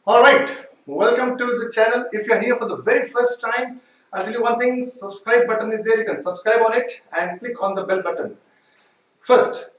Alright, welcome to the channel. If you're here for the very first time, I'll tell you one thing, subscribe button is there, you can subscribe on it and click on the bell button. First,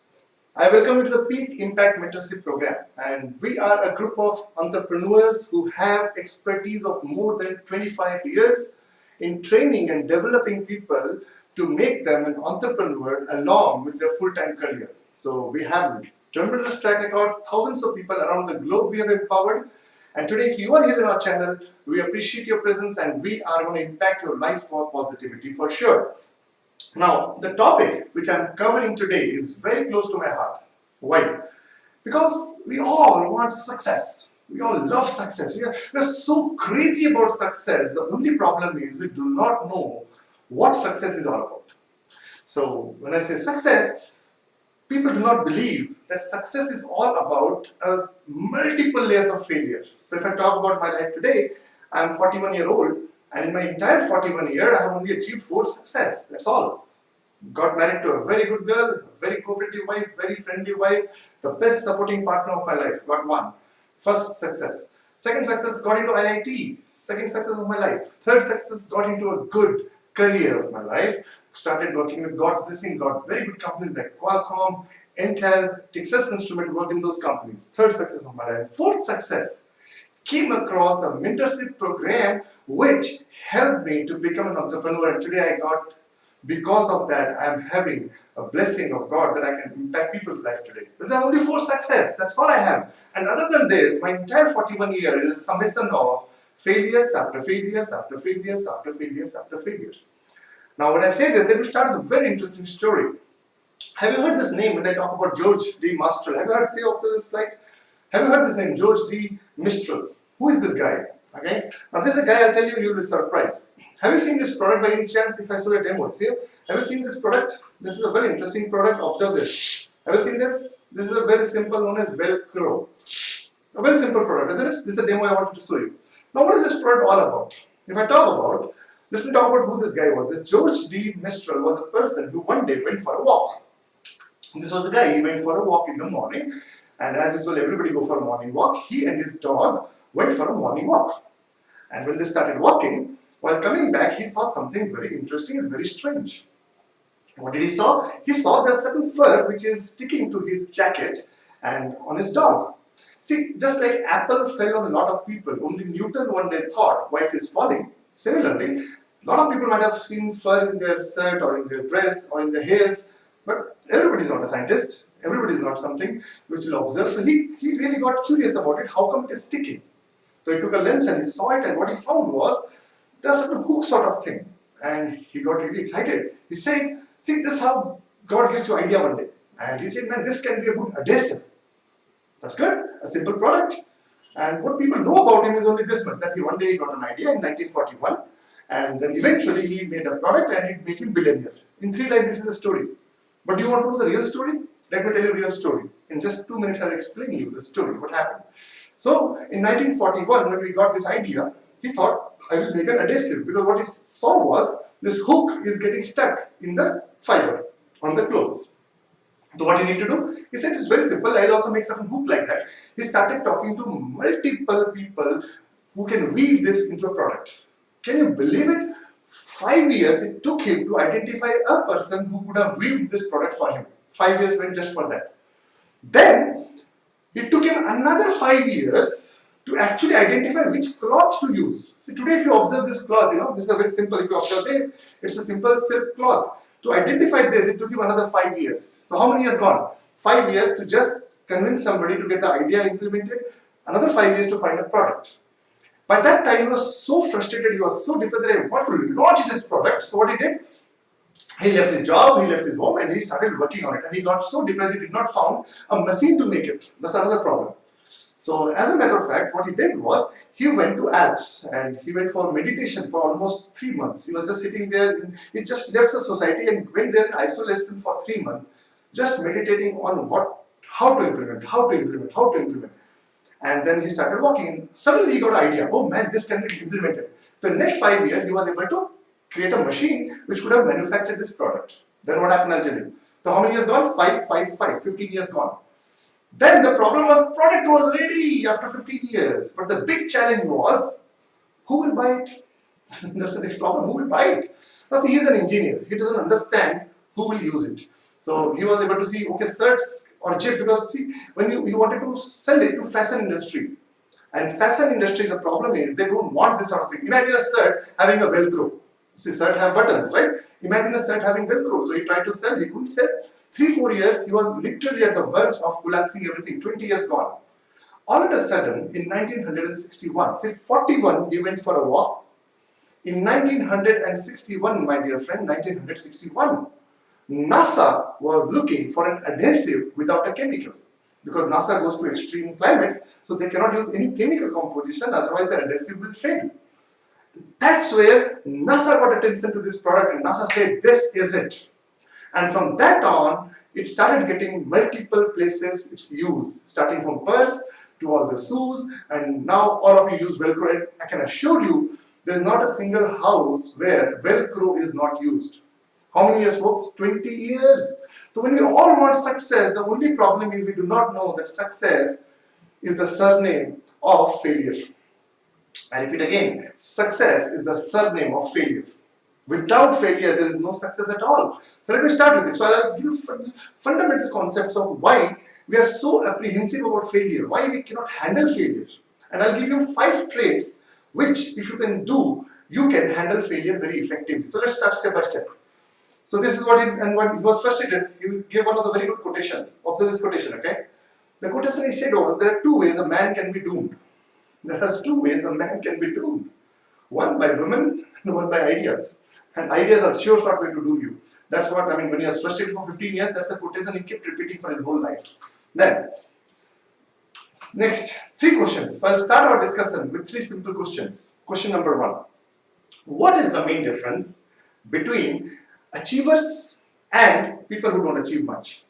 I welcome you to the Peak Impact Mentorship Program, and we are a group of entrepreneurs who have expertise of more than 25 years in training and developing people to make them an entrepreneur along with their full-time career. So we have tremendous track record, thousands of people around the globe we have empowered. And today, if you are here in our channel, we appreciate your presence and we are going to impact your life for positivity for sure. Now, the topic which I'm covering today is very close to my heart. Why? Because we all want success. We all love success. We are so crazy about success. The only problem is we do not know what success is all about. So, when I say success, people do not believe that success is all about multiple layers of failure. So if I talk about my life today, I am 41 years old, and in my entire 41 years, I have only achieved 4 success. That's all. Got married to a very good girl, a very cooperative wife, very friendly wife, the best supporting partner of my life. Got 1. First success. Second success, got into IIT. Second success of my life. Third success, got into a good career of my life. Started working with God's blessing, got very good companies like Qualcomm, Intel, Texas Instruments, worked in those companies. Third success of my life. Fourth success, came across a mentorship program which helped me to become an entrepreneur, and today because of that, I am having a blessing of God that I can impact people's life today. These are only 4 success, that's all I have. And other than this, my entire 41 years is a summation of failures after failures after failures after failures after failures. Now, when I say this, let me start with a very interesting story. Have you heard this name when I talk about George D. Mistral? Have you heard say also this slide? Have you heard this name, George D. Mistral? Who is this guy? Okay. Now, this is a guy, I'll tell you, you'll be surprised. Have you seen this product by any chance? If I show a demo, see? Have you seen this product? This is a very interesting product. Observe this. Have you seen this? This is a very simple, known as Velcro. A very simple product, isn't it? This is a demo I wanted to show you. Now, what is this product all about? If I talk about, let me talk about who this guy was. This George D. Mistral was a person who one day went for a walk. This was the guy, he went for a walk in the morning, and as usual, everybody go for a morning walk. He and his dog went for a morning walk. And when they started walking, while coming back, he saw something very interesting and very strange. What did he saw? He saw there's certain fur which is sticking to his jacket and on his dog. See, just like apple fell on a lot of people, only Newton one day thought why it is falling. Similarly, a lot of people might have seen fur in their shirt or in their dress or in their hairs, but everybody is not a scientist. Everybody is not something which will observe. So he really got curious about it. How come it is sticking? So he took a lens and he saw it, and what he found was there's a hook sort of thing. And he got really excited. He said, see, this is how God gives you idea one day. And he said, man, this can be a good adhesive. That's good, a simple product. And what people know about him is only this much, that he one day got an idea in 1941, and then eventually he made a product and it made him billionaire. In 3 lines, this is the story. But do you want to know the real story? Let me tell you the real story. In just 2 minutes, I'll explain you the story, what happened. So, in 1941, when we got this idea, he thought, I will make an adhesive, because what he saw was, this hook is getting stuck in the fiber on the clothes. So what you need to do? He said, it's very simple, I'll also make some hook like that. He started talking to multiple people who can weave this into a product. Can you believe it? 5 years it took him to identify a person who could have weaved this product for him. 5 years went just for that. Then, it took him another 5 years to actually identify which cloth to use. So today if you observe this cloth, this is a very simple, if you observe this, it's a simple silk cloth. To identify this, it took him another 5 years. So how many years gone? 5 years to just convince somebody to get the idea implemented, another 5 years to find a product. By that time, he was so frustrated, he was so depressed that I want to launch this product. So what he did? He left his job, he left his home, and he started working on it. And he got so depressed, he did not find a machine to make it. That's another problem. So as a matter of fact, what he did was, he went to Alps and he went for meditation for almost 3 months. He was just sitting there, he just left the society and went there in isolation for 3 months, just meditating on how to implement. And then he started walking. Suddenly he got an idea, oh man, this can be implemented. The next 5 years, he was able to create a machine which could have manufactured this product. Then what happened, I'll tell you. So how many years gone? 15 years gone. Then the problem was product was ready after 15 years. But the big challenge was who will buy it? That's the next problem. Who will buy it? Now, see, he is an engineer. He doesn't understand who will use it. So he was able to see, okay, shirts or jib, because see, when you wanted to sell it to fashion industry, and fashion industry, the problem is they don't want this sort of thing. Imagine a shirt having a Velcro. See, shirt have buttons, right? Imagine a shirt having Velcro. So he tried to sell, he couldn't sell. 3-4 years, he was literally at the verge of collapsing everything. 20 years gone. All of a sudden, in 1961, say 41, he went for a walk. In 1961, my dear friend, 1961, NASA was looking for an adhesive without a chemical. Because NASA goes to extreme climates, so they cannot use any chemical composition, otherwise the adhesive will fail. That's where NASA got attention to this product, and NASA said, this is it. And from that on, it started getting multiple places its use, starting from purse to all the shoes, and now all of you use Velcro. And I can assure you, there is not a single house where Velcro is not used. How many years, folks? 20 years. So when we all want success, the only problem is we do not know that success is the surname of failure. I repeat again, success is the surname of failure. Without failure, there is no success at all. So let me start with it. So I'll give you fundamental concepts of why we are so apprehensive about failure, why we cannot handle failure. And I'll give you 5 traits which, if you can do, you can handle failure very effectively. So let's start step by step. So this is what it is, and when he was frustrated, he gave one of the very good quotation. Observe this quotation, okay? The quotation he said was, there are 2 ways a man can be doomed. There are 2 ways a man can be doomed. One by women and one by ideas. And ideas are sure not going to doom you. That's what, I mean, when he was frustrated for 15 years, that's the quotation he kept repeating for his whole life. Then, next, 3 questions. So I'll start our discussion with 3 simple questions. Question number 1. What is the main difference between achievers and people who don't achieve much?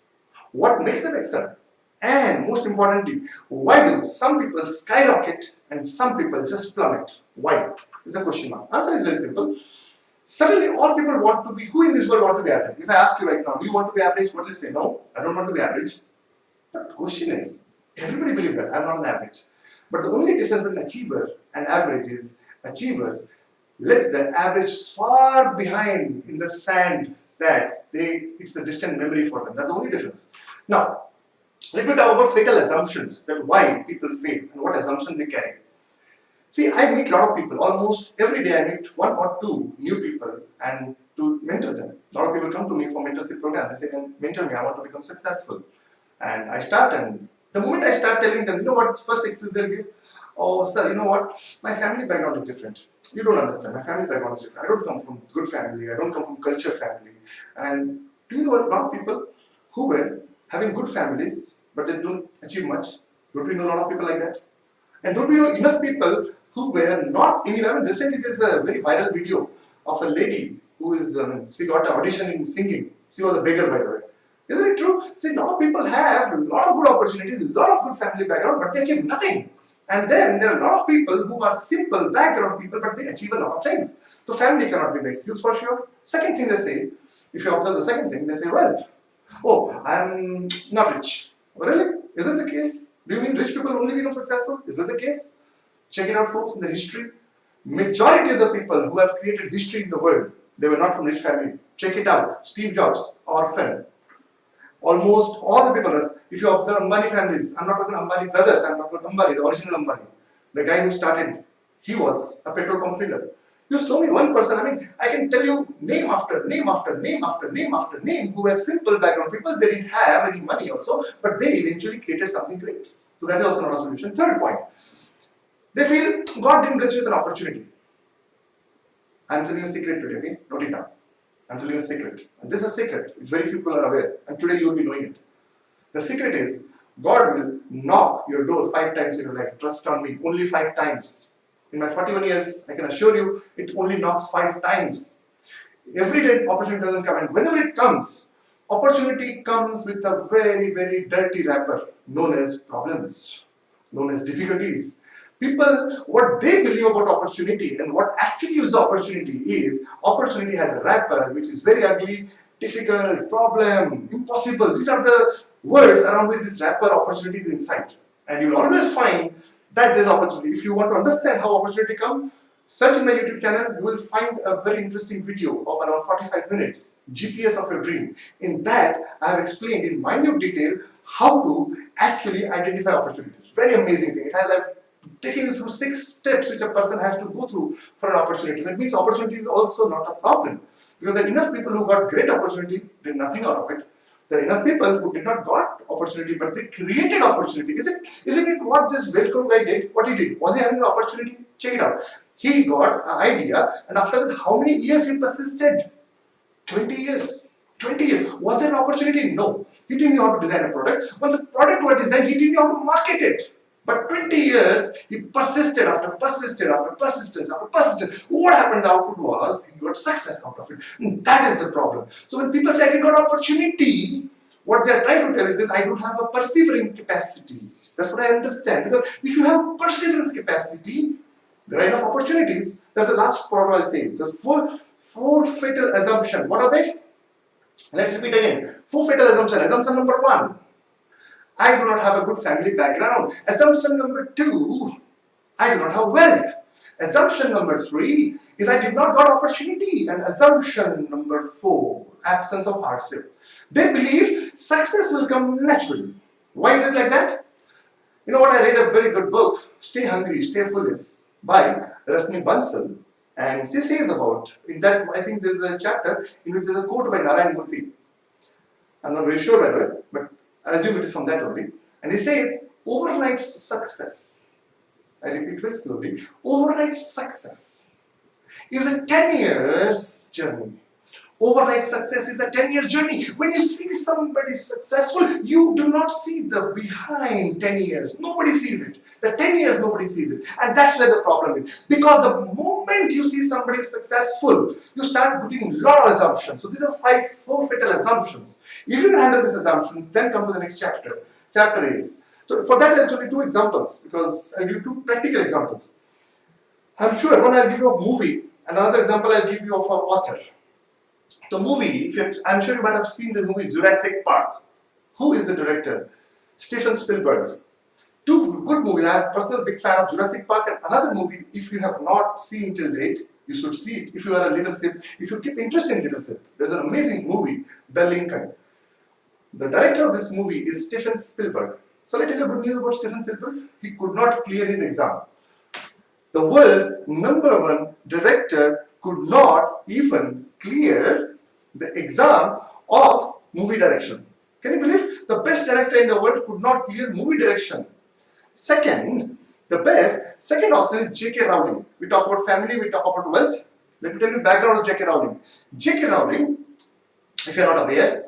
What makes them excel? And most importantly, why do some people skyrocket and some people just plummet? Why? Is a question mark. Answer is very simple. Suddenly all people want to be, who in this world want to be average? If I ask you right now, do you want to be average? What will you say? No, I don't want to be average. But the question is, everybody believes that I'm not an average. But the only difference between achiever and average is achievers let the average far behind in the sand that it's a distant memory for them. That's the only difference. Now, let me talk about fatal assumptions, that why people fail and what assumptions they carry. See, I meet a lot of people. Almost every day I meet 1 or 2 new people and to mentor them. A lot of people come to me for mentorship programs. They say, mentor me, I want to become successful. And I start, and the moment I start telling them, you know what, first excuse they'll give? Oh, sir, you know what, my family background is different. You don't understand, my family background is different. I don't come from good family, I don't come from culture family. And do you know a lot of people who were having good families, but they don't achieve much? Don't we know a lot of people like that? And don't we know enough people who were not in 11? Recently there's a very viral video of a lady who is, she got an audition in singing. She was a beggar, by the way. Isn't it true? See, a lot of people have a lot of good opportunities, a lot of good family background, but they achieve nothing. And then there are a lot of people who are simple background people, but they achieve a lot of things. So family cannot be the excuse for sure. Second thing they say, if you observe the second thing, they say wealth. Oh, I'm not rich. Oh, really? Is it the case? Do you mean rich people only become successful? Is it the case? Check it out, folks, in the history. Majority of the people who have created history in the world, they were not from rich family. Check it out. Steve Jobs, orphan. Almost all the people, if you observe Ambani families, I'm not talking Ambani brothers, I'm talking Ambani, the original Ambani. The guy who started, he was a petrol pump filler. You show me one person, I mean, I can tell you name after name after name after name after name who were simple background people. They didn't have any money also, but they eventually created something great. So that is also not a solution. Third point, they feel God didn't bless you with an opportunity. I'm telling you a secret today, okay? Note it down. I'm telling you a secret. And this is a secret which very few people are aware. And today you will be knowing it. The secret is, God will knock your door 5 times in your life. Trust on me, only 5 times. In my 41 years, I can assure you, it only knocks 5 times. Every day opportunity doesn't come, and whenever it comes, opportunity comes with a very, very dirty wrapper known as problems, known as difficulties. People, what they believe about opportunity and what actually is the opportunity is, opportunity has a wrapper which is very ugly, difficult, problem, impossible. These are the words around which this wrapper opportunity is inside. And you'll always find that there's opportunity. If you want to understand how opportunity comes, search in my YouTube channel, you will find a very interesting video of around 45 minutes, GPS of your dream. In that, I have explained in minute detail how to actually identify opportunities. Very amazing thing. I've taken you through 6 steps which a person has to go through for an opportunity. That means opportunity is also not a problem. Because there are enough people who got great opportunity, did nothing out of it. There are enough people who did not got opportunity, but they created opportunity. Isn't it what this Velcro guy did? What he did? Was he having an opportunity? Check it out. He got an idea, and after that, how many years he persisted? 20 years. 20 years. Was there an opportunity? No. He didn't know how to design a product. Once the product was designed, he didn't know how to market it. But 20 years, he persisted after persistence after persistence. What happened? The output was he got success out of it. And that is the problem. So when people say I didn't got opportunity, what they are trying to tell is this: I don't have a persevering capacity. That's what I understand. Because if you have perseverance capacity, there are enough opportunities. There's a last part I say. There's four fatal assumptions. What are they? Let's repeat again. 4 fatal assumptions. Assumption number 1. I do not have a good family background. Assumption number 2, I do not have wealth. Assumption number 3 is I did not got opportunity. And assumption number 4, absence of hardship. They believe success will come naturally. Why is it like that? You know what, I read a very good book, Stay Hungry, Stay Foolish, by Rasmi Bansal. And she says about, in that I think there's a chapter in which there's a quote by Narayan Murthy. I'm not very sure by the way, but I assume it is from that only. And he says, overnight success, I repeat very slowly, overnight success is a 10 years journey. Overnight success is a 10 years journey. When you see somebody successful, you do not see the behind 10 years. Nobody sees it. The 10 years, nobody sees it. And that's where the problem is. Because the moment you see somebody successful, you start putting a lot of assumptions. So these are 4 fatal assumptions. If you can handle these assumptions, then come to the next chapter. Chapter is. So for that, I'll show you 2 examples. Because I'll give you 2 practical examples. I'm sure one I'll give you a movie. Another example I'll give you of an author. The movie, I'm sure you might have seen the movie Jurassic Park. Who is the director? Steven Spielberg. 2 good movies. I am personal big fan of Jurassic Park, and another movie, if you have not seen till date, you should see it. If you are a leadership, if you keep interest in leadership, there's an amazing movie, The Lincoln. The director of this movie is Steven Spielberg. So let me tell you good news about Steven Spielberg. He could not clear his exam. The world's #1 director could not even clear the exam of movie direction. Can you believe? The best director in the world could not clear movie direction. Second option is J.K. Rowling. We talk about family, we talk about wealth. Let me tell you the background of J.K. Rowling. J.K. Rowling, if you are not aware,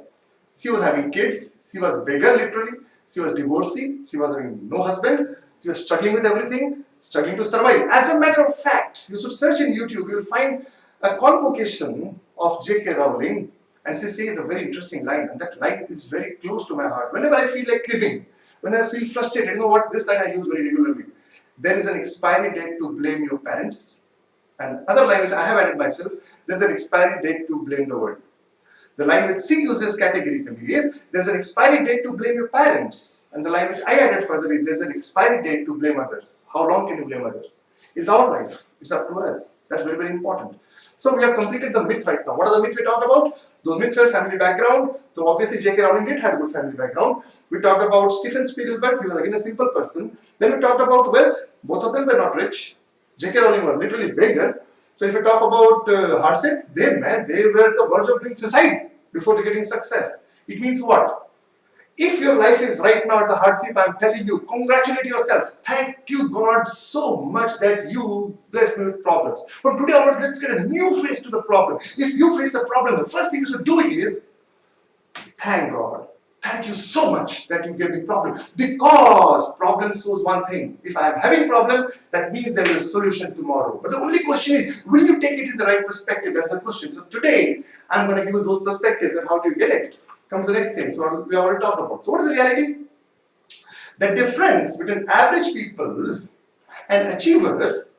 she was having kids, she was beggar literally, she was divorcee, she was having no husband, she was struggling with everything, struggling to survive. As a matter of fact, you should search in YouTube, you will find a convocation of J.K. Rowling, and she says a very interesting line, and that line is very close to my heart. Whenever I feel like cribbing, when I feel frustrated, you know what, this line I use very regularly. There is an expiry date to blame your parents. And other line which I have added myself, there's an expiry date to blame the world. The line which C uses categorically is, there's an expiry date to blame your parents. And the line which I added further is, there's an expiry date to blame others. How long can you blame others? It's our life. It's up to us. That's very, very important. So we have completed the myth right now. What are the myths we talked about? Those myths were family background. So obviously J.K. Rowling did have a good family background. We talked about Steven Spielberg. He was again a simple person. Then we talked about wealth. Both of them were not rich. J.K. Rowling was literally beggar. So if you talk about hardship, they were at the verge of doing suicide before getting success. It means what? If your life is right now at the hardship, I'm telling you, congratulate yourself. Thank you, God, so much that you blessed me with problems. From today onwards, let's get a new face to the problem. If you face a problem, the first thing you should do is, thank God. Thank you so much that you gave me problem. Because problem shows one thing. If I am having problem, that means there is a solution tomorrow. But the only question is, will you take it in the right perspective? That's the question. So today, I'm going to give you those perspectives and how do you get it? Come to the next thing. So we already talked about. So what is the reality? The difference between average people and achievers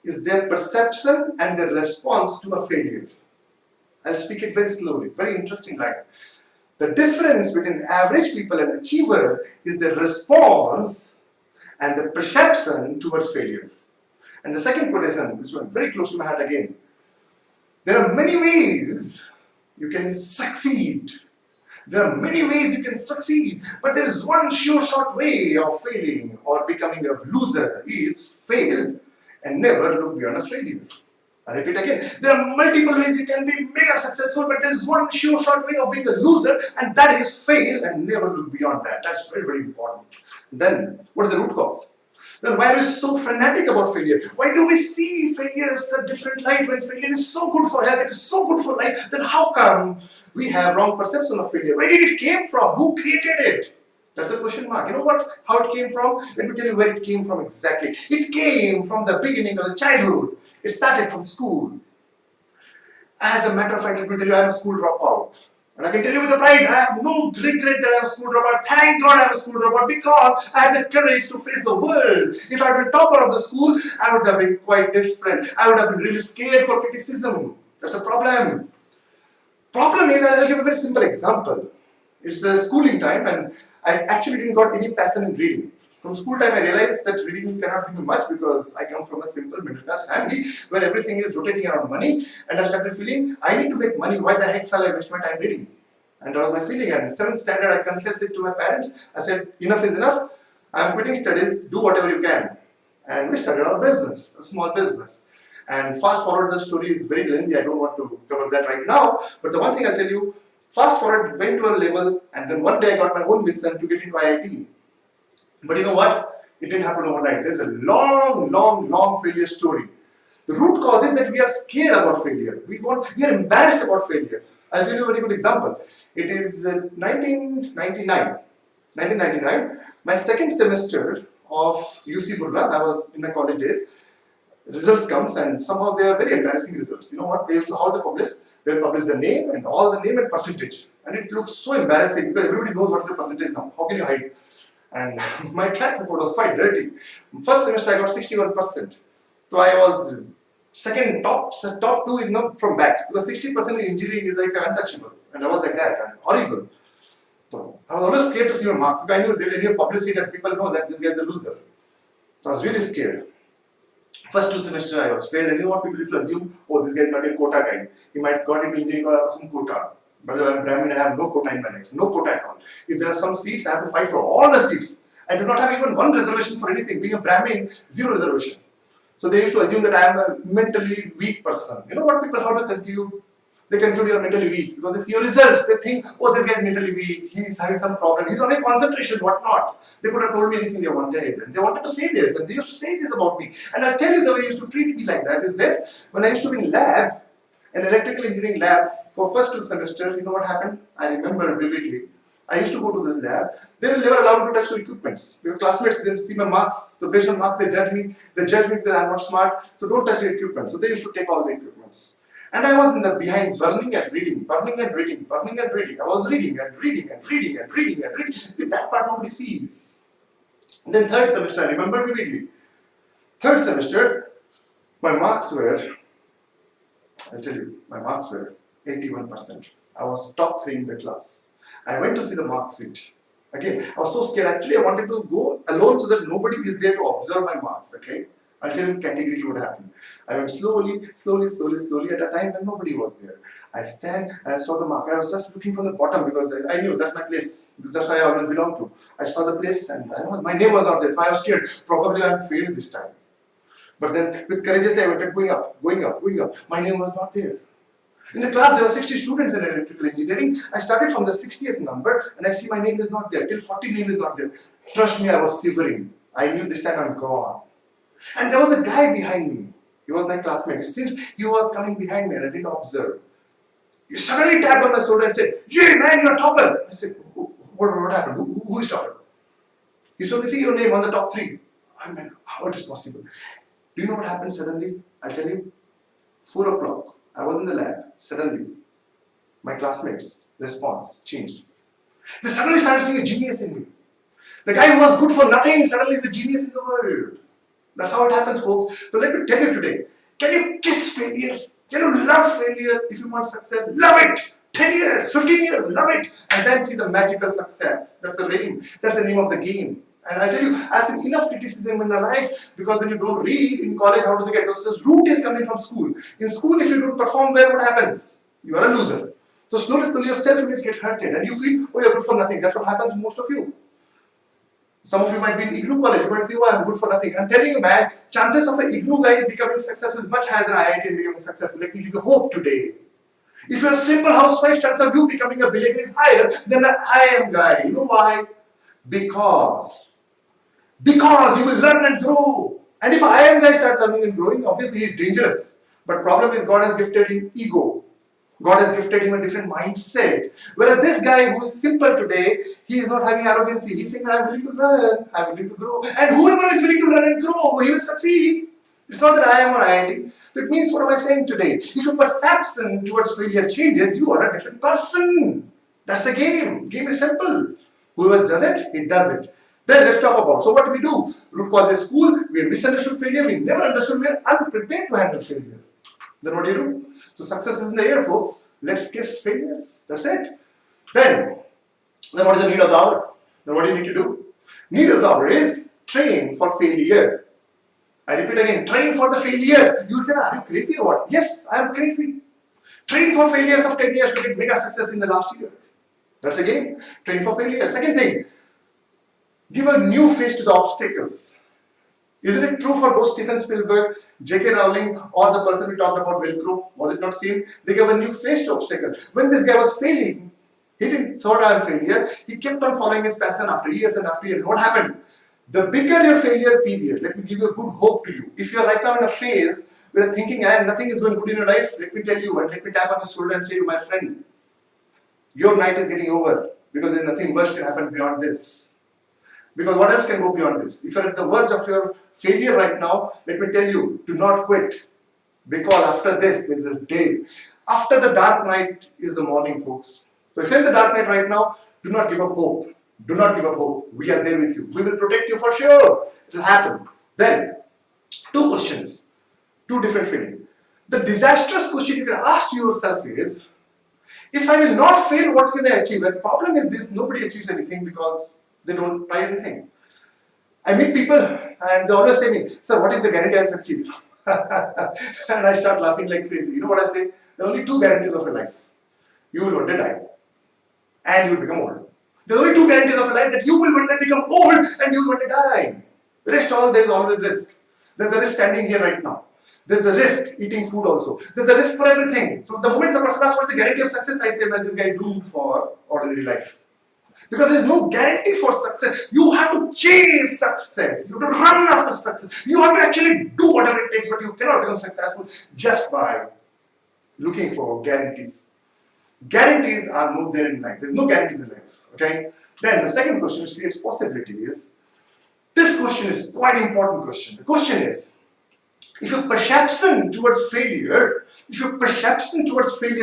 is their perception and their response to a failure. I'll speak it very slowly. Very interesting line. The difference between average people and achievers is the response and the perception towards failure. And the second quotation, which was very close to my heart again, there are many ways you can succeed. There are many ways you can succeed, but there is one sure short way of failing or becoming a loser is fail and never look beyond a failure. I repeat again, there are multiple ways you can be mega successful, but there is one sure short way of being a loser, and that is fail and never look beyond that. That's very, very important. Then, what is the root cause? Then why are we so fanatic about failure? Why do we see failure as a different light when failure is so good for health, it is so good for life? Then how come we have wrong perception of failure? Where did it came from? Who created it? That's a question mark. You know what? How it came from? Let me tell you where it came from exactly. It came from the beginning of the childhood. It started from school. As a matter of fact, let me tell you, I am a school dropout. And I can tell you with pride, I have no regret that I am a school dropout. Thank God I am a school dropout because I had the courage to face the world. If I had been topper of the school, I would have been quite different. I would have been really scared for criticism. That's a problem. Problem is, I'll give a very simple example. It's a schooling time and I actually didn't got any passion in reading. From school time, I realized that reading cannot give me much because I come from a simple middle class family where everything is rotating around money, and I started feeling I need to make money. Why the heck shall I waste my time reading? And that was my feeling. And in 7th standard, I confessed it to my parents. I said, enough is enough. I am quitting studies. Do whatever you can. And we started our business, a small business. And fast forward, the story is very lengthy. I don't want to cover that right now. But the one thing I'll tell you, fast forward, went to a level, and then one day I got my own mission to get into IIT. But you know what? It didn't happen overnight. There's a long failure story. The root cause is that we are scared about failure. We are embarrassed about failure. I'll tell you a very good example. It is 1999, my second semester of UC Burla. I was in my college days. Results comes and somehow they are very embarrassing results. You know what? They used to how they publish? They'll publish the name and all the name and percentage. And it looks so embarrassing because everybody knows what is the percentage now. How can you hide? And my track record was quite dirty. First semester I got 61%. So I was second top two from back. Because 60% in engineering is like untouchable. And I was like that and horrible. So I was always scared to see my marks because I knew they will any publicity that people know that this guy is a loser. So I was really scared. First 2 semesters I was failed, and you know what people used to assume? Oh, this guy might be a quota guy. He might got into engineering or some quota. But I'm Brahmin, I have no quota in my life. No quota at all. If there are some seats, I have to fight for all the seats. I do not have even one reservation for anything. Being a Brahmin, 0 reservation. So they used to assume that I am a mentally weak person. You know what people, how to conclude? They conclude you are mentally weak. Because they see your results. They think, oh, this guy is mentally weak. He is having some problem. He's on a concentration, whatnot. They could have told me anything they wanted. And they wanted to say this. And they used to say this about me. And I'll tell you the way they used to treat me like that is this. When I used to be in lab, an electrical engineering lab, for first 2 semesters, you know what happened? I remember vividly. I used to go to this lab. They will never allow me to touch the equipments. Your classmates, they see my marks. So based on marks, they judge me. They judge me because I'm not smart. So don't touch the equipment. So they used to take all the equipments. And I was in the behind burning and reading. I was reading and reading. That part nobody sees. And then 3rd semester, I remember vividly. 3rd semester, my marks were, I'll tell you, my marks were 81%. I was top 3 in the class. I went to see the mark sheet. Again, I was so scared. Actually, I wanted to go alone so that nobody is there to observe my marks. Okay, I'll tell you categorically what happened. I went slowly at a time when nobody was there. I stand and I saw the mark. I was just looking from the bottom because I knew that's my place. That's why I always belong to. I saw the place and my name was not there. So I was scared. Probably I'm failed this time. But then with courageously I went going up. My name was not there. In the class, there were 60 students in electrical engineering. I started from the 60th number and I see my name is not there. Till 40 name is not there. Trust me, I was shivering. I knew this time I'm gone. And there was a guy behind me. He was my classmate. It seems he was coming behind me and I didn't observe. He suddenly tapped on my shoulder and said, "Yeah, man, you're topper." I said, what happened? Who is topper? He said, "We see your name on the top 3. I mean, how it is possible? Do you know what happened suddenly? I'll tell you. 4 o'clock. I was in the lab. Suddenly, my classmates' response changed. They suddenly started seeing a genius in me. The guy who was good for nothing suddenly is a genius in the world. That's how it happens, folks. So let me tell you today, can you kiss failure? Can you love failure? If you want success, love it. 10 years, 15 years, love it, and then see the magical success. That's the name. That's the name of the game. And I tell you, I've seen enough criticism in our life because when you don't read in college, how do they get? This root is coming from school. In school, if you don't perform well, what happens? You are a loser. So slowly your self-image gets hurted and you feel, oh, you're good for nothing. That's what happens to most of you. Some of you might be in IGNOU college, you might say, oh, I'm good for nothing. I'm telling you, man, chances of an IGNOU guy becoming successful is much higher than IIT becoming successful. Let me give you hope today. If you're a simple housewife, chances of you becoming a billionaire is higher than an IIM guy. You know why? Because you will learn and grow. And if IIM guy start learning and growing, obviously he is dangerous. But problem is God has gifted him ego. God has gifted him a different mindset. Whereas this guy who is simple today, he is not having arrogancy. He's saying, I'm willing to learn, I'm willing to grow. And whoever is willing to learn and grow, he will succeed. It's not that I am or IIT. That means, what am I saying today? If your perception towards failure changes, you are a different person. That's the game. Game is simple. Whoever does it, he does it. Then let's talk about, so what do we do? Root cause is school, we have misunderstood failure, we never understood, we are unprepared to handle failure. Then what do you do? So success is in the air, folks. Let's kiss failures. That's it. Then what is the need of the hour? Then what do you need to do? Need of the hour is train for failure. I repeat again, train for the failure. You will say, are you crazy or what? Yes, I am crazy. Train for failures of 10 years to get mega success in the last year. That's the game. Train for failure. Second thing, give a new face to the obstacles. Isn't it true for both Steven Spielberg, J.K. Rowling, or the person we talked about, Velcro? Was it not same? They gave a new face to obstacle. When this guy was failing, he didn't thought I'm failure. He kept on following his passion after years and after years. What happened? The bigger your failure period, let me give you a good hope to you. If you are right now in a phase where you're thinking, nothing is going good in your life, let me tell you, and let me tap on your shoulder and say, my friend, your night is getting over because there's nothing worse can happen beyond this. Because what else can go beyond this? If you're at the verge of your failure right now, let me tell you, do not quit. Because after this, there is a day. After the dark night is the morning, folks. So if you're in the dark night right now, do not give up hope. Do not give up hope. We are there with you. We will protect you for sure. It will happen. Then, two questions. Two different feelings. The disastrous question you can ask yourself is, if I will not fail, what can I achieve? And the problem is this, nobody achieves anything because they don't try anything. I meet people and they always say me, sir, what is the guarantee I'll succeed? And I start laughing like crazy. You know what I say? There are only two guarantees of your life. You will one day die and you will become old. There are only two guarantees of your life, that you will one day become old and you will one day die. Rest all, there is always risk. There's a risk standing here right now. There's a risk eating food also. There's a risk for everything. So the moment the person asks what's the guarantee of success, I say, well, this guy is doomed for ordinary life. Because there is no guarantee for success. You have to chase success. You have to run after success. You have to actually do whatever it takes, but you cannot become successful just by looking for guarantees. Guarantees are not there in life. There is no guarantees in life. Okay? Then the second question which creates possibility is, this question is quite an important question. The question is, if your perception towards failure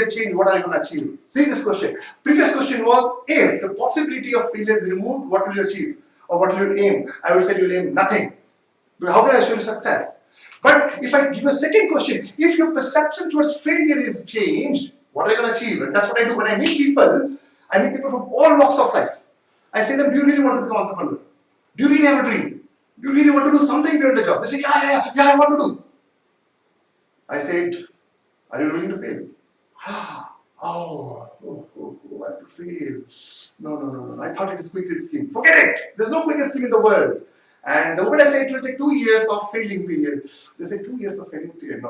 change, what are you going to achieve? See this question. Previous question was, if the possibility of failure is removed, what will you achieve? Or what will you aim? I would say you will aim nothing. But how can I assure you success? But if I give you a second question, if your perception towards failure is changed, what are you going to achieve? And that's what I do. When I meet people from all walks of life. I say to them, do you really want to become an entrepreneur? Do you really have a dream? Do you really want to do something beyond the job? They say, yeah, I want to do. I said, are you willing to fail? I have to fail. No. I thought it is quickest scheme. Forget it. There's no quickest scheme in the world. And the moment I say it will take 2 years of failing period, they say 2 years of failing period.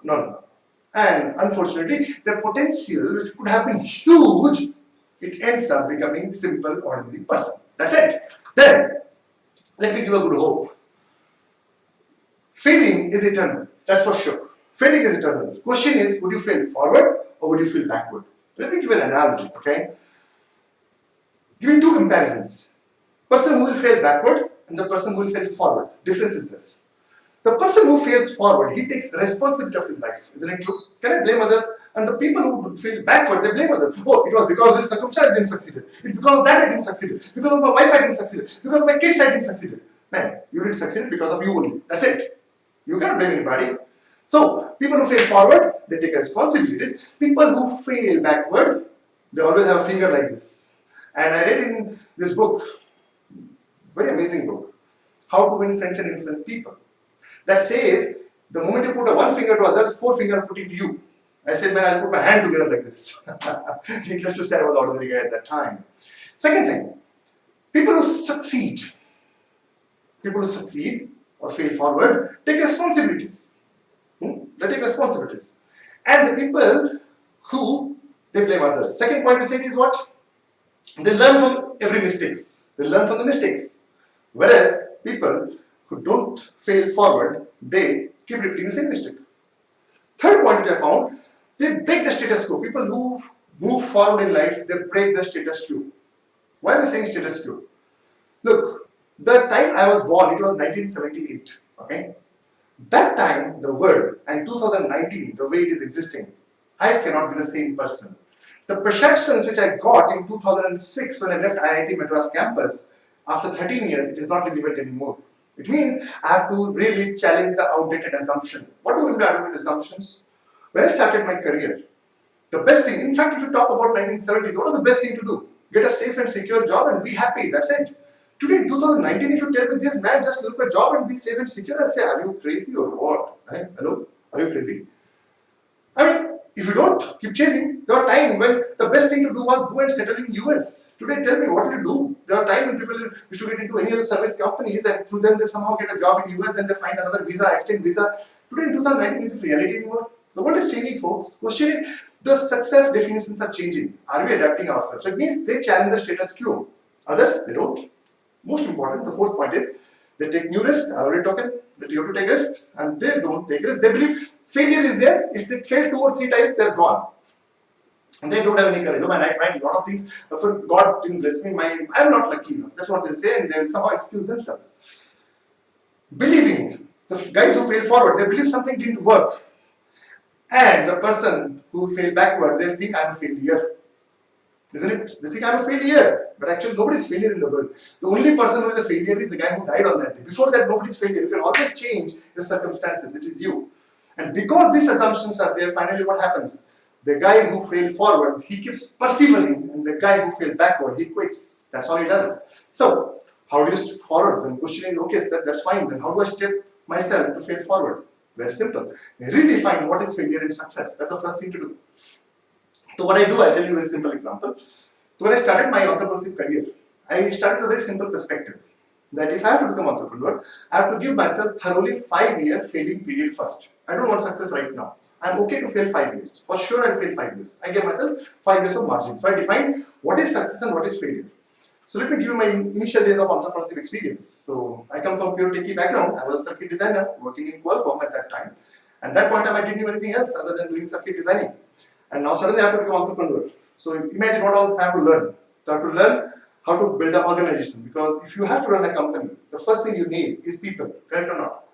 No. And unfortunately, the potential which could have been huge, it ends up becoming simple, ordinary person. That's it. Then, let me give a good hope. Failing is eternal. That's for sure. Failing is eternal. Question is, would you fail forward or would you fail backward? Let me give an analogy, okay? Giving two comparisons. Person who will fail backward and the person who will fail forward. Difference is this. The person who fails forward, he takes responsibility of his life. Isn't it true? Can I blame others? And the people who fail backward, they blame others. Oh, it was because of this circumstance I didn't succeed. It's because of that I didn't succeed. Because of my wife I didn't succeed. Because of my kids I didn't succeed. Man, you didn't succeed because of you only. That's it. You cannot blame anybody. So, people who fail forward, they take responsibilities. People who fail backward, they always have a finger like this. And I read in this book, very amazing book, How to Win Friends and Influence People, that says the moment you put a one finger to others, four fingers are putting to you. I said, man, I'll put my hand together like this. Needless to say, I was an ordinary guy at that time. Second thing, people who succeed or fail forward, take responsibilities. They take responsibilities. And the people who they blame others. Second point we said is what? They learn from every mistakes. They learn from the mistakes. Whereas people who don't fail forward, they keep repeating the same mistake. Third point I found, they break the status quo. People who move forward in life, they break the status quo. Why am I saying status quo? Look, the time I was born, it was 1978. Okay? That time, the world, and 2019, the way it is existing, I cannot be the same person. The perceptions which I got in 2006 when I left IIT Madras campus, after 13 years, it is not relevant anymore. It means I have to really challenge the outdated assumption. What do you mean by outdated assumptions? When I started my career, the best thing, in fact, if you talk about 1970s, what was the best thing to do? Get a safe and secure job and be happy. That's it. Today, in 2019, if you tell me this man just look for a job and be safe and secure, I'll say, are you crazy or what? Hello? Are you crazy? I mean, if you don't keep chasing, there are times when the best thing to do was go and settle in US. Today, tell me, what do you do? There are times when people used to get into any other service companies and through them they somehow get a job in US and they find another visa, extend visa. Today in 2019, is it reality anymore? The world is changing, folks. Question is, the success definitions are changing. Are we adapting ourselves? So it means they challenge the status quo. Others, they don't. Most important, the fourth point is, they take new risks. I already talked that you have to take risks and they don't take risks. They believe failure is there. If they fail 2 or 3 times, they're gone. And they don't have any courage. Oh man, I tried a lot of things, but God didn't bless me. I'm not lucky enough. That's what they say, and they'll somehow excuse themselves. Believing, the guys who fail forward, they believe something didn't work. And the person who failed backward, they think I'm a failure. Isn't it? They think I'm a failure. But actually, nobody's failure in the world. The only person who is a failure is the guy who died on that day. Before that, nobody's failure. You can always change the circumstances. It is you. And because these assumptions are there, finally what happens? The guy who failed forward, he keeps persevering. And the guy who failed backward, he quits. That's all he does. So, how do you step forward? Then the question is, okay, that's fine. Then how do I step myself to fail forward? Very simple. Redefine what is failure and success. That's the first thing to do. So what I do, I'll tell you a very simple example. So when I started my entrepreneurship career, I started with a very simple perspective. That if I have to become an entrepreneur, I have to give myself thoroughly 5-year failing period first. I don't want success right now. I'm okay to fail 5 years. For sure I'll fail 5 years. I give myself 5 years of margin. So I define what is success and what is failure. So let me give you my initial days of entrepreneurship experience. So I come from pure techie background. I was a circuit designer working in Qualcomm at that time. And at that point I didn't do anything else other than doing circuit designing. And now suddenly I have to become an entrepreneur. So imagine what all I have to learn. So I have to learn how to build an organization. Because if you have to run a company, the first thing you need is people. Correct or not?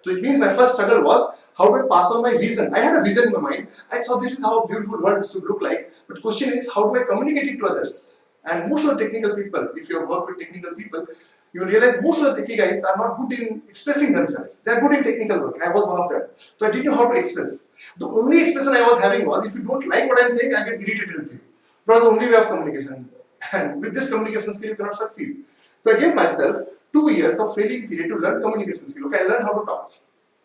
So it means my first struggle was, how do I pass on my vision? I had a vision in my mind. I thought this is how a beautiful world should look like. But the question is, how do I communicate it to others? And most of the technical people, if you work with technical people, you will realize most of the techie guys are not good in expressing themselves. They are good in technical work. I was one of them. So I didn't know how to express. The only expression I was having was, if you don't like what I am saying, I get irritated with you. That was the only way of communication. And with this communication skill, you cannot succeed. So I gave myself 2 years of failing period to learn communication skill. Okay, I learned how to talk.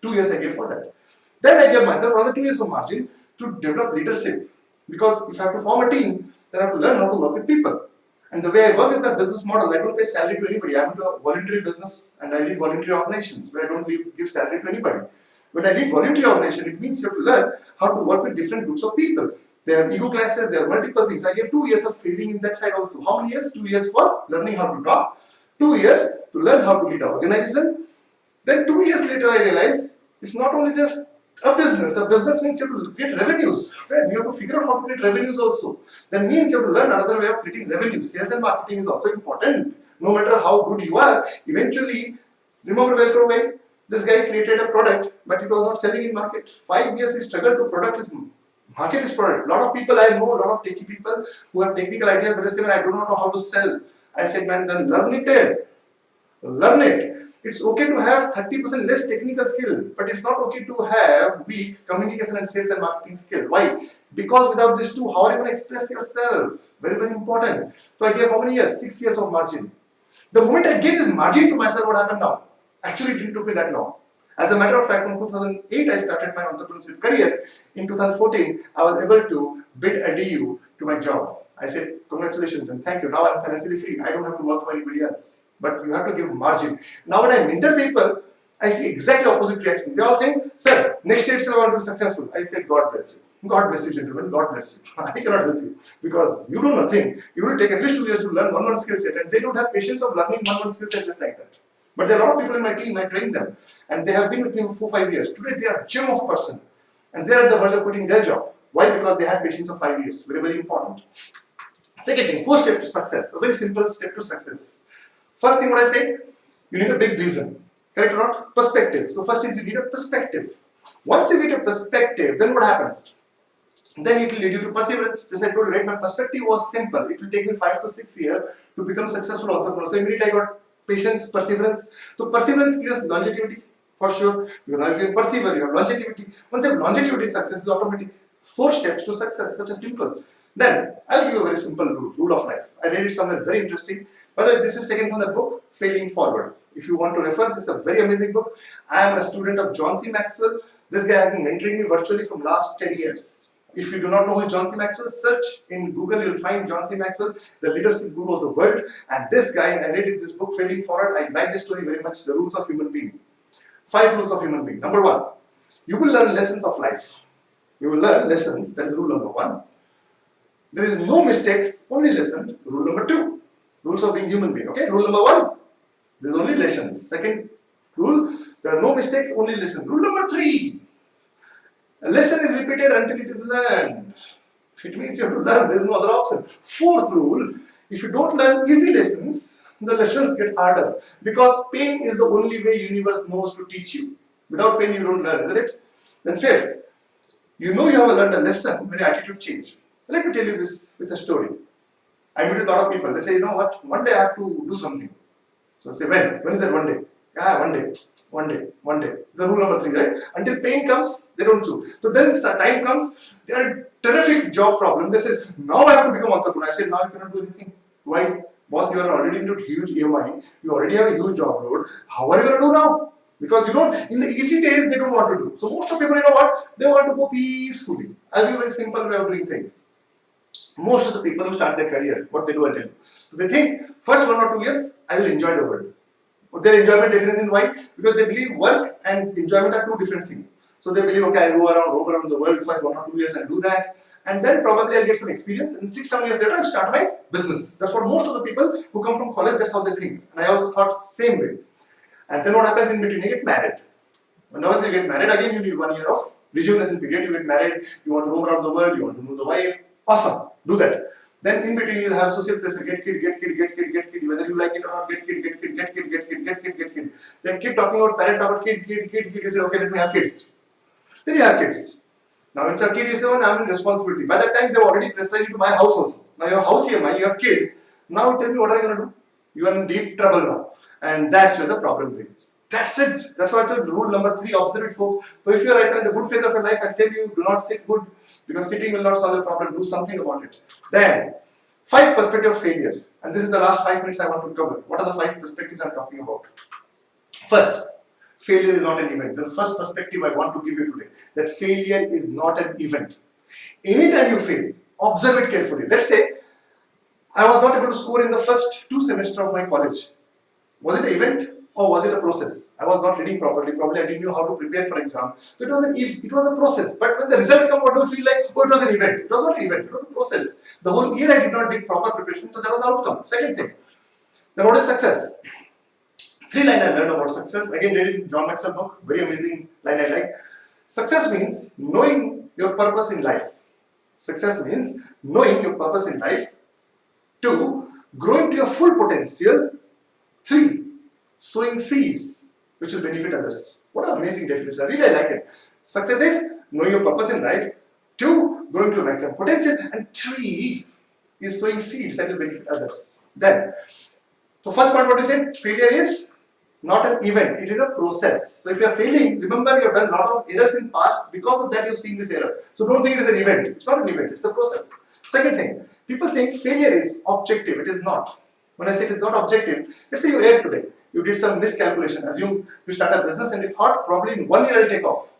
2 years I gave for that. Then I gave myself another 2 years of margin to develop leadership. Because if I have to form a team, then I have to learn how to work with people. And the way I work with my business model, I don't pay salary to anybody. I'm into a voluntary business and I lead voluntary organizations where I don't give salary to anybody. When I lead voluntary organization, it means you have to learn how to work with different groups of people. There are ego classes, there are multiple things. I gave 2 years of failing in that side also. How many years? 2 years for learning how to talk. 2 years to learn how to lead an organization. Then 2 years later, I realized it's not only just a business. A business means you have to create revenues. Right? You have to figure out how to create revenues also. That means you have to learn another way of creating revenue. Sales and marketing is also important. No matter how good you are, eventually, remember Velcro guy? This guy created a product, but it was not selling in market. 5 years he struggled to product his market his product. A lot of people I know, a lot of techie people who have technical ideas, but they say, man, I do not know how to sell. I said, man, then learn it there. Learn it. It's okay to have 30% less technical skill, but it's not okay to have weak communication and sales and marketing skill. Why? Because without these two, how are you going to express yourself? Very, very important. So I gave how many years? 6 years of margin. The moment I gave this margin to myself, what happened now? Actually, it didn't took me that long. As a matter of fact, from 2008, I started my entrepreneurship career. In 2014, I was able to bid a DU to my job. I said, congratulations and thank you. Now I'm financially free. I don't have to work for anybody else. But you have to give margin. Now when I mentor people, I see exactly opposite reaction. They all think, sir, next year itself I want to be successful. I said, God bless you. God bless you, gentlemen. God bless you. I cannot help you because you do nothing. You will take at least 2 years to learn one skill set, and they don't have patience of learning one skill set just like that. But there are a lot of people in my team. I train them, and they have been with me for 4-5 years. Today they are a gem of a person, and they are at the verge of quitting their job. Why? Because they had patience of 5 years. Very, very important. Second thing, 4 steps to success. A very simple step to success. First thing what I said, you need a big vision. Correct or not? Perspective. So first is you need a perspective. Once you get a perspective, then what happens? Then it will lead you to perseverance. Just I told you, right? My perspective was simple. It will take me 5 to 6 years to become a successful entrepreneur. So immediately I got patience, perseverance. So perseverance gives longevity for sure. You know, if you persevere, you have longevity. Once you have longevity, success is automatic. 4 steps to success, such a simple. Then I'll give you a very simple rule of life. I read it somewhere very interesting. By the way, this is taken from the book Failing Forward. If you want to refer, this is a very amazing book. I am a student of John C. Maxwell. This guy has been mentoring me virtually from last 10 years. If you do not know who is John C. Maxwell, search in Google, you'll find John C. Maxwell, the leadership guru of the world. And this guy, I read this book, Failing Forward. I like this story very much, the rules of human being. 5 rules of human being. Number 1, you will learn lessons of life. You will learn lessons, that is rule number 1. There is no mistakes, only lesson. Rule number 2, rules of being human being. Okay, rule number 1, there is only lessons. Second rule, there are no mistakes, only lesson. Rule number 3, a lesson is repeated until it is learned. It means you have to learn, there is no other option. 4th rule, if you don't learn easy lessons, the lessons get harder. Because pain is the only way universe knows to teach you. Without pain you don't learn, isn't it? Then 5th, you know you have learned a lesson when your attitude changes. So let me tell you this with a story. I meet a lot of people, they say, you know what, one day I have to do something. So I say, when? When is that one day? Yeah, one day. The rule number 3, right? Until pain comes, they don't do. So then time comes, they are in terrific job problem. They say, now I have to become entrepreneur. I said, now you cannot do anything. Why? Boss, you are already into huge EMI. You already have a huge job load. How are you going to do now? Because you don't, in the easy days, they don't want to do. So most of people, you know what? They want to go peacefully. I'll give you a very simple way of doing things. Most of the people who start their career, what they do, I tell you. So they think, first 1 or 2 years, I will enjoy the world. But their enjoyment definition, why? Because they believe work and enjoyment are 2 different things. So they believe, okay, I'll roam around the world for 1 or 2 years and do that. And then probably I'll get some experience. And 6-7 years later, I'll start my business. That's what most of the people who come from college, that's how they think. And I also thought same way. And then what happens in between? You get married. When once you get married, again you need 1 year of rejuvenation period. You get married, you want to roam around the world, you want to know the wife. Awesome, do that. Then in between you'll have social pressure, get kid, whether you like it or not, get kid. Then keep talking about parent, about kid, you say, okay, let me have kids. Then you have kids. Now instead of kid, you say, oh, I'm in responsibility. By that time, they've already pressurized you to buy a house also. Now your house EMI, you have kids. Now tell me what are you going to do? You are in deep trouble now. And that's where the problem begins. That's it. That's why I told rule number 3, observe it, folks. So if you are right now in the good phase of your life, I tell you, do not sit good, because sitting will not solve the problem. Do something about it. Then, 5 perspectives of failure. And this is the last 5 minutes I want to cover. What are the 5 perspectives I'm talking about? First, failure is not an event. This is the first perspective I want to give you today. That failure is not an event. Anytime you fail, observe it carefully. Let's say, I was not able to score in the first 2 semesters of my college. Was it an event or was it a process? I was not reading properly. Probably I didn't know how to prepare for exam. So it was a process. But when the result comes, what do you feel like? Oh, it was an event. It was not an event. It was a process. The whole year I did not do proper preparation. So that was the outcome. Second thing. Then what is success? 3 lines I learned about success. Again, read in John Maxwell book. Very amazing line I like. Success means knowing your purpose in life. Success means knowing your purpose in life. 2, growing to your full potential. 3, sowing seeds which will benefit others. What an amazing definition. I really like it. Success is knowing your purpose in life. 2, growing to your maximum potential. And 3 is sowing seeds that will benefit others. Then, so first point what you said, failure is not an event. It is a process. So if you are failing, remember you have done a lot of errors in past. Because of that, you have seen this error. So don't think it is an event. It's not an event. It's a process. Second thing, people think failure is objective. It is not. When I say it is not objective, let's say you erred today. You did some miscalculation. Assume you start a business and you thought probably in 1 year I'll take off.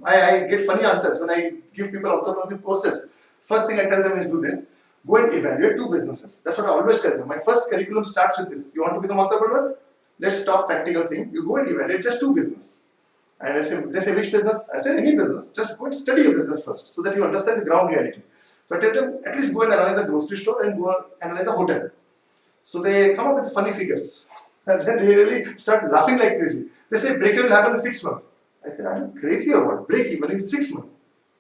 I get funny answers when I give people entrepreneurship courses. First thing I tell them is do this. Go and evaluate 2 businesses. That's what I always tell them. My first curriculum starts with this. You want to become entrepreneur? Let's stop practical thing. You go and evaluate just 2 business. And they say which business? I said any business. Just go and study your business first so that you understand the ground reality. So I tell them at least go and analyze the grocery store and go and analyze the hotel. So they come up with funny figures. And then they really start laughing like crazy. They say break even will happen in 6 months. I said, are you crazy or what? Break even in 6 months.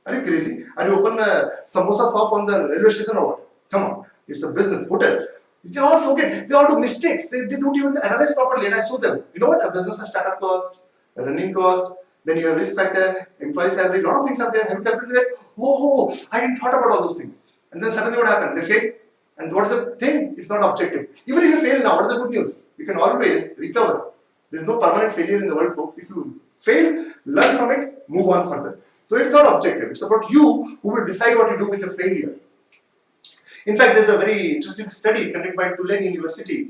Are you crazy? Are you open a samosa shop on the railway station or what? Come on. It's a business, hotel. They all forget. They all do mistakes. They don't even analyze properly. And I show them. You know what? A business has startup cost, a running cost, then you have risk factor, employee salary, a lot of things are there. Have you calculated that? Oh, I didn't thought about all those things. And then suddenly what happened? They fail. And what's the thing? It's not objective. Even if you fail now, what is the good news? You can always recover. There is no permanent failure in the world, folks. If you fail, learn from it, move on further. So it's not objective. It's about you who will decide what you do with your failure. In fact, there's a very interesting study conducted by Tulane University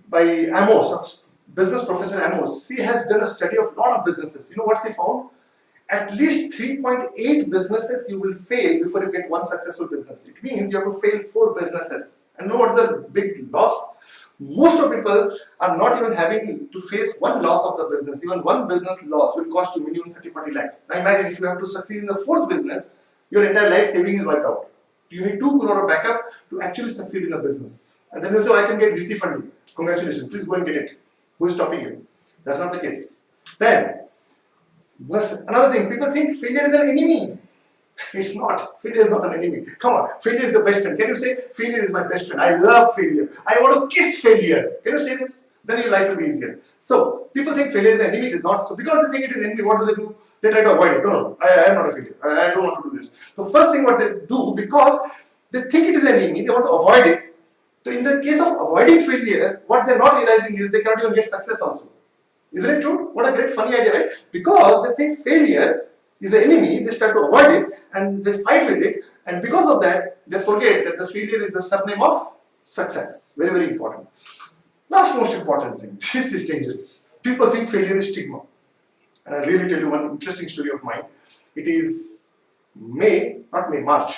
by Amos, business professor Amos. He has done a study of a lot of businesses. You know what he found? At least 3.8 businesses you will fail before you get one successful business. It means you have to fail 4 businesses. And know what's the big loss? Most of people are not even having to face one loss of the business. Even one business loss will cost you minimum 30-40 lakhs. Now imagine if you have to succeed in the 4th business, your entire life saving is wiped out. You need 2 crore of backup to actually succeed in a business. And then you say, I can get VC funding. Congratulations, please go and get it. Who is stopping you? That's not the case. Then, another thing, people think failure is an enemy. It's not. Failure is not an enemy. Come on, failure is the best friend. Can you say, failure is my best friend? I love failure. I want to kiss failure. Can you say this? Then your life will be easier. So, people think failure is an enemy. It is not. So, because they think it is an enemy, what do? They try to avoid it. No, I am not a failure. I don't want to do this. So, first thing what they do, because they think it is an enemy, they want to avoid it. So, in the case of avoiding failure, what they are not realizing is they cannot even get success also. Isn't it true? What a great funny idea, right? Because they think failure is the enemy, they start to avoid it and they fight with it, and because of that, they forget that the failure is the surname of success. Very, very important. Last most important thing, this is dangerous. People think failure is stigma. And I'll really tell you one interesting story of mine. It is March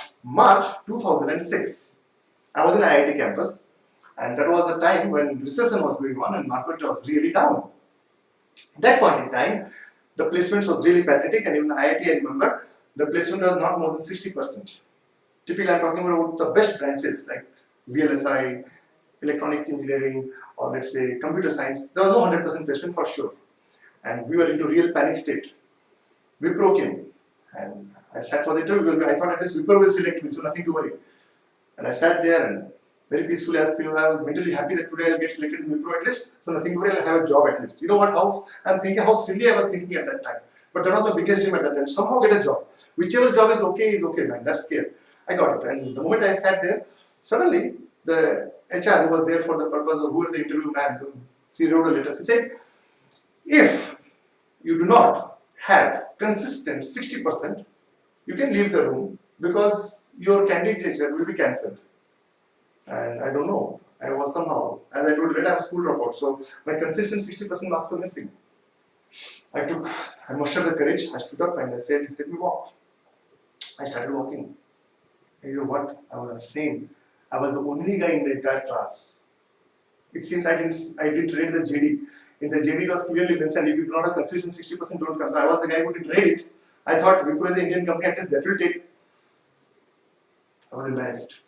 2006. I was in IIT campus, and that was a time when recession was going on and market was really down. At that point in time, the placement was really pathetic, and even IIT, I remember, the placement was not more than 60%. Typically, I'm talking about the best branches like VLSI, electronic engineering, or let's say computer science. There was no 100% placement for sure. And we were into real panic state. Wipro came, and I sat for the interview. I thought at least Wipro will select me, so nothing to worry. And I sat there and very peacefully, I was mentally happy that today I'll get selected in Wipro at least, so nothing to worry, I'll have a job at least. You know what, I'm thinking how silly I was thinking at that time. But that was my biggest dream at that time, somehow get a job. Whichever job is okay, man, that's scary. I got it, and the moment I sat there, suddenly the HR who was there for the purpose of who was the interview man, she wrote a letter. She said, if you do not have consistent 60%, you can leave the room because your candidature will be cancelled. And I don't know, I was somehow, as I told you, I was school dropout, so my consistent 60% marks were missing. I mustered the courage, I stood up and I said, let me walk. I started walking. And you know what? I was insane. I was the only guy in the entire class. It seems I didn't read the JD. In the JD it was clearly mentioned, if you do not have consistent 60% don't come. So I was the guy who didn't read it. I thought Wipro is the Indian company, at least that will take. I was embarrassed.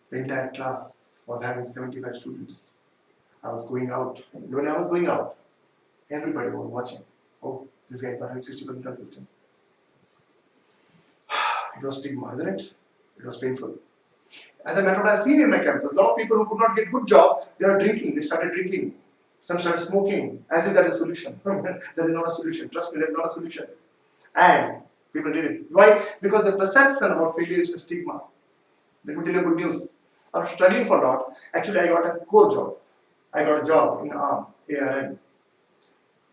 The entire class was having 75 students. I was going out. And when I was going out, everybody was watching. Oh, this guy got 60% consistent. It was stigma, isn't it? It was painful. As a matter of fact, I've seen in my campus, a lot of people who could not get good job, they are drinking, they started drinking. Some started smoking, as if that is a solution. That is not a solution. Trust me, that is not a solution. And people did it. Why? Because the perception about failure is a stigma. Let me tell you good news. After studying for a lot, actually I got a core job. I got a job in ARM.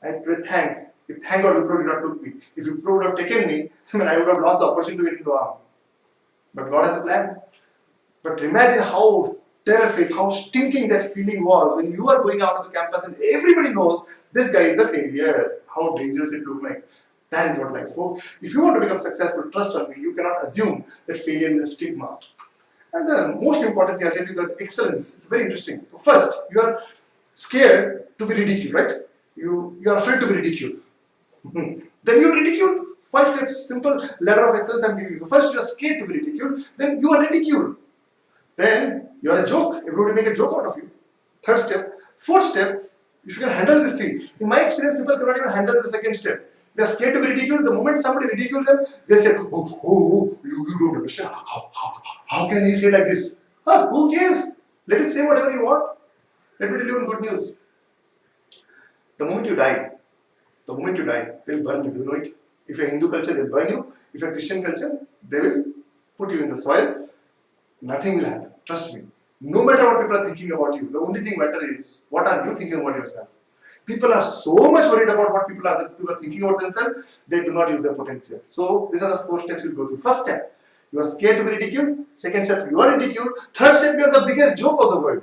And today, thank God Wipro did not took me. If Wipro would have taken me, I would have lost the opportunity to get into arm. But God has a plan. But imagine how terrific, how stinking that feeling was when you are going out of the campus and everybody knows this guy is a failure. How dangerous it looked like. That is what life, folks. If you want to become successful, trust on me, you cannot assume that failure is a stigma. And the most important thing, I'll tell you that excellence is very interesting. First, you are scared to be ridiculed, right? You are afraid to be ridiculed. Then you are ridiculed. 5 steps, simple ladder of excellence I'm giving you. So first you are scared to be ridiculed, then you are ridiculed. Then you are a joke. Everybody make a joke out of you. Third step. Fourth step, if you can handle this thing. In my experience, people cannot even handle the second step. They are scared to be ridiculed. The moment somebody ridicules them, they say, you don't understand. How can he say like this? Who cares? Let him say whatever he wants. Let me tell you one good news. The moment you die, they'll burn you. Do you know it? If you're Hindu culture, they'll burn you. If you're Christian culture, they will put you in the soil. Nothing will happen. Trust me. No matter what people are thinking about you, the only thing matter is what are you thinking about yourself. People are so much worried about what people are thinking about themselves, they do not use their potential. So these are the 4 steps you go through. First step, you are scared to be ridiculed. Second step, you are ridiculed. Third step, you are the biggest joke of the world.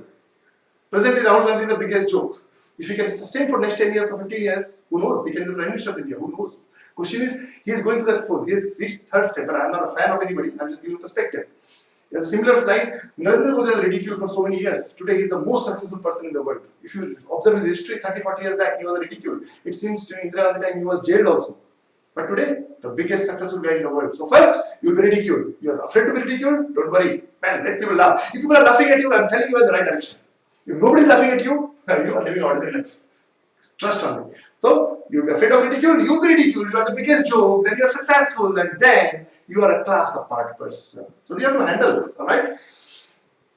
Presently, Rahul Gandhi is the biggest joke. If he can sustain for next 10 years or 50 years, who knows? He can be the Prime Minister of India, who knows? Question is, he is going to that 4th. He has reached third step, and I am not a fan of anybody. I am just giving perspective. There's a similar flight. Narendra Modi was ridiculed for so many years. Today he is the most successful person in the world. If you observe his history, 30-40 years back, he was ridiculed. It seems during Indira Gandhi time he was jailed also. But today, the biggest successful guy in the world. So first, you'll be ridiculed. You're afraid to be ridiculed? Don't worry. Man, let people laugh. If people are laughing at you, I'm telling you in the right direction. If nobody's laughing at you, you are living ordinary life. Trust on me. So, you'll be afraid of ridicule, you'll be ridiculed, you are the biggest joke, then you're successful, and then you are a class apart person. So, you have to handle this, alright?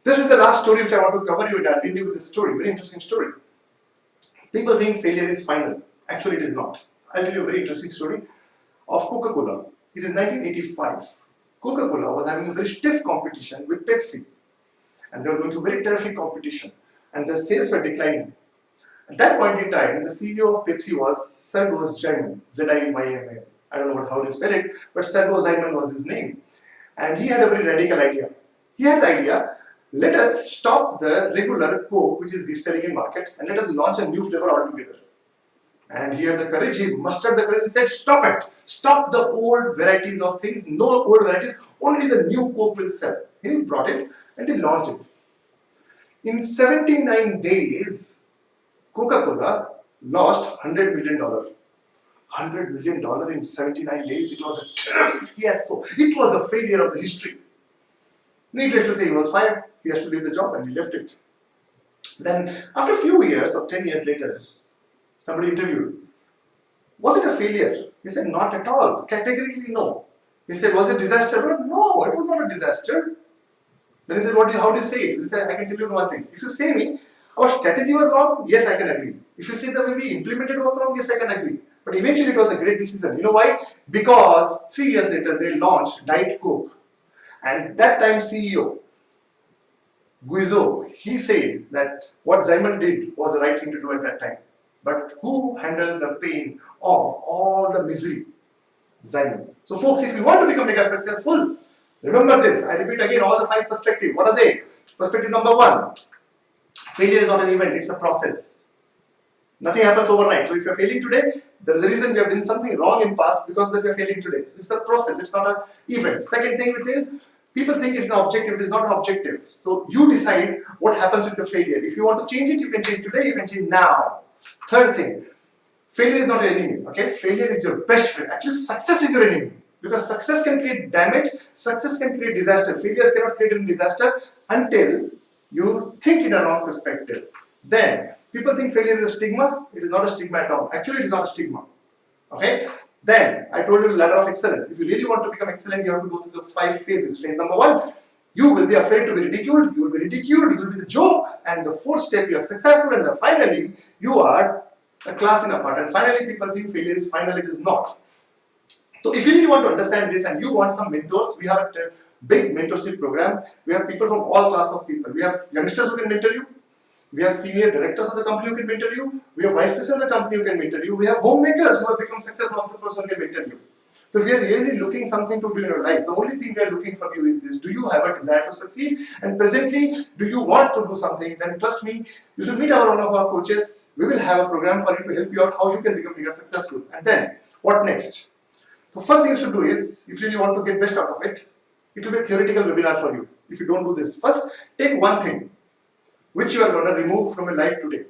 This is the last story which I want to cover you, and I'll end you with this story, very interesting story. People think failure is final. Actually, it is not. I'll tell you a very interesting story of Coca-Cola. It is 1985. Coca-Cola was having a very stiff competition with Pepsi. And they were going through very terrific competition. And their sales were declining. At that point in time, the CEO of Pepsi was Sergey Zeiman, Z-I-M-I-M-A. I don't know how to spell it, but Sergey Zeiman was his name. And he had a very radical idea. He had the idea, let us stop the regular Coke, which is selling in market, and let us launch a new flavor altogether. And he had the courage, he mustered the courage and said, stop it. Stop the old varieties of things, no old varieties, only the new Coke will sell. He brought it and he launched it. In 79 days, Coca-Cola lost $100 million. $100 million in 79 days. It was a terrific fiasco. It was a failure of the history. Needless to say, he was fired. He has to leave the job and he left it. Then, after a few years or 10 years later, somebody interviewed. Was it a failure? He said, not at all. Categorically, no. He said, was it a disaster? No, it was not a disaster. Then he said, how do you say it? He said, I can tell you one thing. If you say me, our strategy was wrong, yes, I can agree. If you say the way we implemented was wrong, yes, I can agree. But eventually it was a great decision. You know why? Because 3 years later they launched Diet Coke. And that time CEO, Guizot, he said that what Zeiman did was the right thing to do at that time. But who handled the pain of all the misery? Zeiman. So folks, if you want to become mega successful, remember this. I repeat again all the 5 perspectives. What are they? Perspective number 1. Failure is not an event, it's a process. Nothing happens overnight. So if you're failing today, there is a reason we have done something wrong in past because that we are failing today. It's a process, it's not an event. Second thing, people think it's an objective, it is not an objective. So you decide what happens with your failure. If you want to change it, you can change today, you can change now. Third thing, failure is not your enemy, okay? Failure is your best friend. Actually, success is your enemy. Because success can create damage, success can create disaster. Failures cannot create any disaster until you think in a wrong perspective. Then, people think failure is a stigma. It is not a stigma at all. Actually, it is not a stigma. Okay? Then, I told you the ladder of excellence. If you really want to become excellent, you have to go through the 5 phases. Phase number 1, you will be afraid to be ridiculed. You will be ridiculed. You will be the joke. And the 4th step, you are successful. And then finally, you are a class in a part. And finally, people think failure is final. It is not. So, if you really want to understand this and you want some mentors, we have a big mentorship program. We have people from all class of people. We have youngsters who can mentor you. We have senior directors of the company who can mentor you. We have vice president of the company who can mentor you. We have homemakers who have become successful entrepreneurs who can mentor you. So if we are really looking something to do in your life, the only thing we are looking from you is this: do you have a desire to succeed? And presently, do you want to do something? Then trust me, you should meet one of our coaches. We will have a program for you to help you out how you can become mega successful. And then, what next? So first thing you should do is, if you really want to get best out of it, it will be a theoretical webinar for you. If you don't do this, first take one thing which you are going to remove from your life today.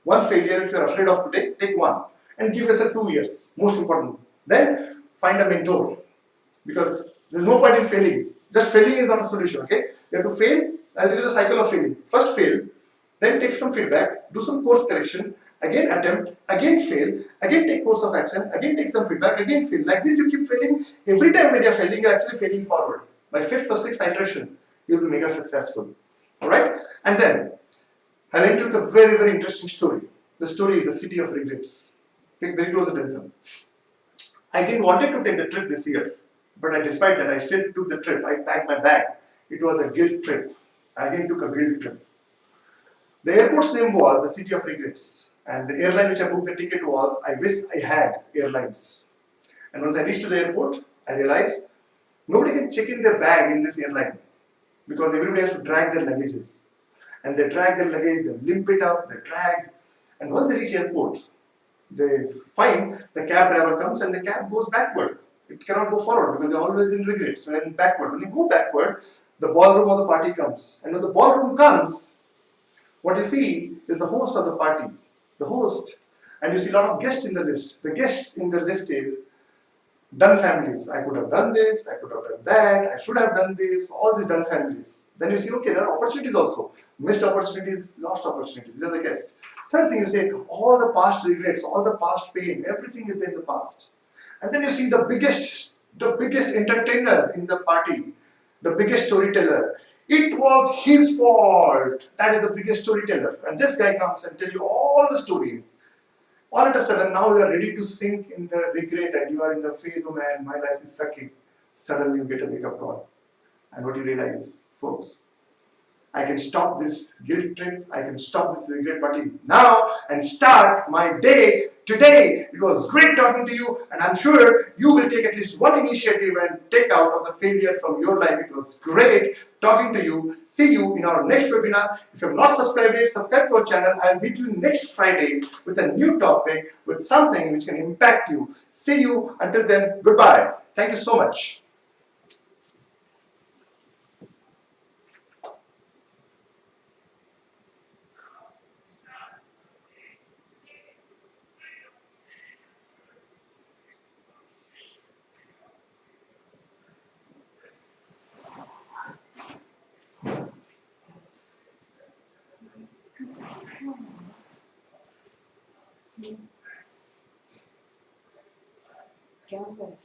One failure which you are afraid of today, take one and give yourself 2 years. Most important. Then find a mentor, because there's no point in failing. Just failing is not a solution. Okay, you have to fail. I'll give you the cycle of failing. First fail, then take some feedback, do some course correction, again attempt, again fail, again take course of action, again take some feedback, again fail. Like this, you keep failing. Every time when you're failing, you're actually failing forward. By fifth or sixth iteration, you'll be mega successful. Alright? And then I'll end you with a very, very interesting story. The story is the city of regrets. Pay very close attention. I didn't wanted to take the trip this year, but despite that, I still took the trip. I packed my bag. It was a guilt trip. I again took a guilt trip. The airport's name was the City of Regrets, and the airline which I booked the ticket was I Wish I Had Airlines. And once I reached to the airport, I realized nobody can check in their bag in this airline because everybody has to drag their luggages. And they drag their luggage, they limp it up, they drag. And once they reach airport, they find the cab driver comes and the cab goes backward. It cannot go forward because they're always in regrets. So when backward, when you go backward, the ballroom of the party comes. And when the ballroom comes, what you see is the host of the party, the host, and you see a lot of guests in the list. The guests in the list is done families. I could have done this, I could have done that, I should have done this, all these done families. Then you see, okay, there are opportunities also. Missed opportunities, lost opportunities. These are the guests. Third thing you say, all the past regrets, all the past pain, everything is there in the past. And then you see the biggest entertainer in the party, the biggest storyteller. It was his fault. That is the biggest storyteller. And this guy comes and tell you all the stories. All of a sudden, now you are ready to sink in the regret and you are in the phase, oh man, my life is sucking. Suddenly you get a wake-up call. And what you realize, folks, I can stop this guilt trip, I can stop this regret party now and start my day today. It was great talking to you, and I'm sure you will take at least one initiative and take out of the failure from your life. It was great talking to you. See you in our next webinar. If you have not subscribed yet, subscribe to our channel. I'll meet you next Friday with a new topic, with something which can impact you. See you. Until then, goodbye. Thank you so much. Jump.